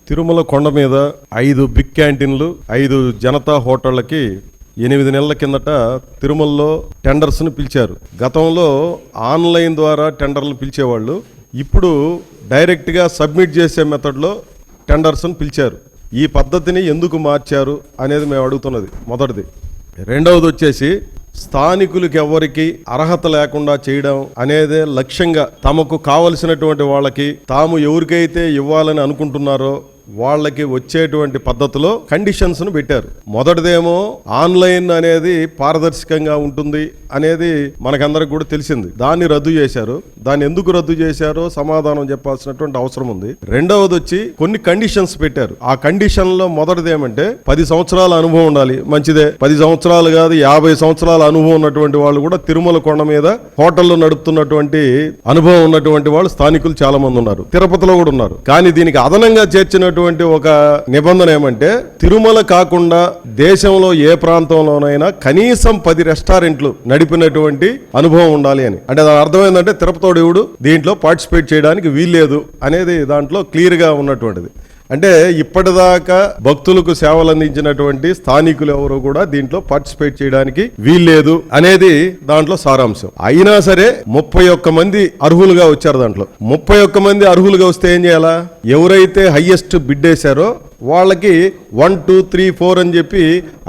తిరుమల కొండ మీద 5 బిగ్ క్యాంటీన్లు 5 జనతా హోటళ్లకి 8 నెలల కిందట తిరుమలలో టెండర్స్ను పిలిచారు. గతంలో ఆన్లైన్ ద్వారా టెండర్లు పిలిచేవాళ్ళు, ఇప్పుడు డైరెక్ట్గా సబ్మిట్ చేసే మెథడ్లో టెండర్స్ను పిలిచారు. ఈ పద్ధతిని ఎందుకు మార్చారు అనేది మేము అడుగుతున్నది మొదటిది. రెండవది వచ్చేసి స్థానికులకు ఎవరికి అర్హత లేకుండా చేయడం అనేదే లక్ష్యంగా తమకు కావలసినటువంటి వాళ్ళకి తాము ఎవరికైతే ఇవ్వాలని అనుకుంటున్నారో వాళ్ళకి వచ్చేటువంటి పద్ధతిలో కండిషన్స్ ను పెట్టారు. మొదటిదేమో ఆన్లైన్ అనేది పారదర్శకంగా ఉంటుంది అనేది మనకందరికి కూడా తెలిసింది. దాన్ని రద్దు చేశారు. దాన్ని ఎందుకు రద్దు చేశారో సమాధానం చెప్పాల్సినటువంటి అవసరం ఉంది. రెండవది వచ్చి కొన్ని కండిషన్స్ పెట్టారు. ఆ కండిషన్ లో మొదటిది ఏమంటే 10 సంవత్సరాల అనుభవం ఉండాలి. మంచిదే, 10 సంవత్సరాలు కాదు 50 సంవత్సరాల అనుభవం ఉన్నటువంటి వాళ్ళు కూడా తిరుమల కొండ మీద హోటళ్లు నడుపుతున్నటువంటి అనుభవం ఉన్నటువంటి వాళ్ళు స్థానికులు చాలా మంది ఉన్నారు. తిరుపతిలో కూడా ఉన్నారు. కానీ దీనికి అదనంగా చేర్చిన ఒక నిబంధన ఏమంటే తిరుమల కాకుండా దేశంలో ఏ ప్రాంతంలోనైనా కనీసం 10 రెస్టారెంట్లు నడిపినటువంటి అనుభవం ఉండాలి అని. అంటే దాని అర్థం ఏంటంటే తిరుపతోడు దీంట్లో పార్టిసిపేట్ చేయడానికి వీల్లేదు అనేది దాంట్లో క్లియర్ గా ఉన్నటువంటిది. అంటే ఇప్పటిదాకా భక్తులకు సేవలు అందించినటువంటి స్థానికులు ఎవరు కూడా దీంట్లో పార్టిసిపేట్ చేయడానికి వీల్లేదు అనేది దాంట్లో సారాంశం. అయినా సరే 31 మంది అర్హులుగా వచ్చారు. దాంట్లో 31 మంది అర్హులుగా వస్తే ఏం చేయాలా? ఎవరైతే హైయెస్ట్ బిడ్ వేశారో వాళ్ళకి 1, 2, 3, 4 అని చెప్పి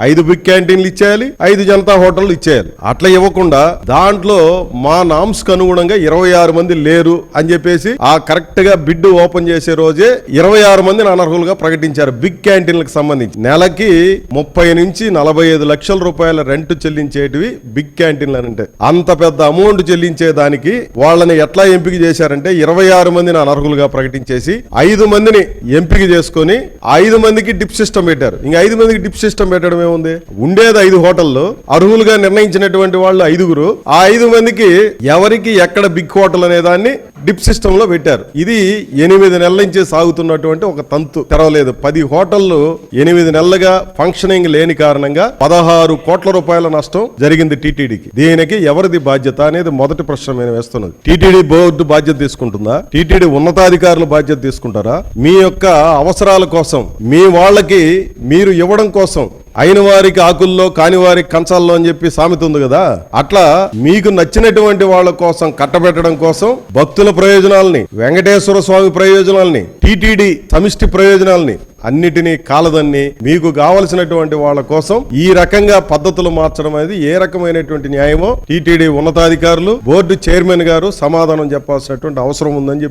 5 బిగ్ క్యాంటీన్లు ఇచ్చేయాలి, 5 జనతా హోటళ్లు ఇచ్చేయాలి. అట్లా ఇవ్వకుండా దాంట్లో మా నామ్స్ కు అనుగుణంగా 26 మంది లేరు అని చెప్పేసి ఆ కరెక్ట్ గా బిడ్ ఓపెన్ చేసే రోజే 26 మందిని అనర్హులుగా ప్రకటించారు. బిగ్ క్యాంటీన్లకు సంబంధించి నెలకి 30 నుంచి 45 లక్షల రూపాయల రెంట్ చెల్లించేటివి బిగ్ క్యాంటీన్లు అంటే. అంత పెద్ద అమౌంట్ చెల్లించే దానికి వాళ్ళని ఎట్లా ఎంపిక చేశారంటే 26 మందిని అనర్హులుగా ప్రకటించేసి 5 మందిని ఎంపిక చేసుకుని 5 మందికి డిప్ సిస్టమ్ పెట్టారు. ఇంకా 5 మందికి డిప్ సిస్టమ్ పెట్టడం ఏముంది? ఉండేది 5 హోటల్లో, అర్హులుగా నిర్ణయించినటువంటి వాళ్ళు 5గురు. ఆ 5 మందికి ఎవరికి ఎక్కడ బిగ్ హోటల్ అనే దాన్ని డిప్ సిస్టమ్ లో పెట్టారు. ఇది 8 నెలల నుంచి సాగుతున్నటువంటి ఒక తంతు తెరవలేదు. 10 హోటళ్లు 8 నెలలుగా ఫంక్షనింగ్ లేని కారణంగా 16 కోట్ల రూపాయల నష్టం జరిగింది టీటీడీకి. దీనికి ఎవరిది బాధ్యత అనేది మొదటి ప్రశ్న నేను వేస్తున్నది. టీటీడీ బోర్డు బాధ్యత తీసుకుంటుందా? టీటీడీ ఉన్నతాధికారులు బాధ్యత తీసుకుంటారా? మీ యొక్క అవసరాల కోసం, మీ వాళ్ళకి మీరు ఇవ్వడం కోసం అయిన వారికి ఆకుల్లో కాని వారికి కంచాల్లో అని చెప్పి సామెత ఉంది కదా, అట్లా మీకు నచ్చినటువంటి వాళ్ళ కోసం కట్టబెట్టడం కోసం భక్తుల ప్రయోజనాలని, వెంకటేశ్వర స్వామి ప్రయోజనాలని, టీటీడీ సమిష్టి ప్రయోజనాలని అన్నిటినీ కాలదన్ని మీకు కావలసినటువంటి వాళ్ళ కోసం ఈ రకంగా పద్ధతులు మార్చడం అనేది ఏ రకమైనటువంటి న్యాయమో టీటీడీ ఉన్నతాధికారులు బోర్డు చైర్మన్ గారు సమాధానం చెప్పాల్సినటువంటి అవసరం ఉందని చెప్పి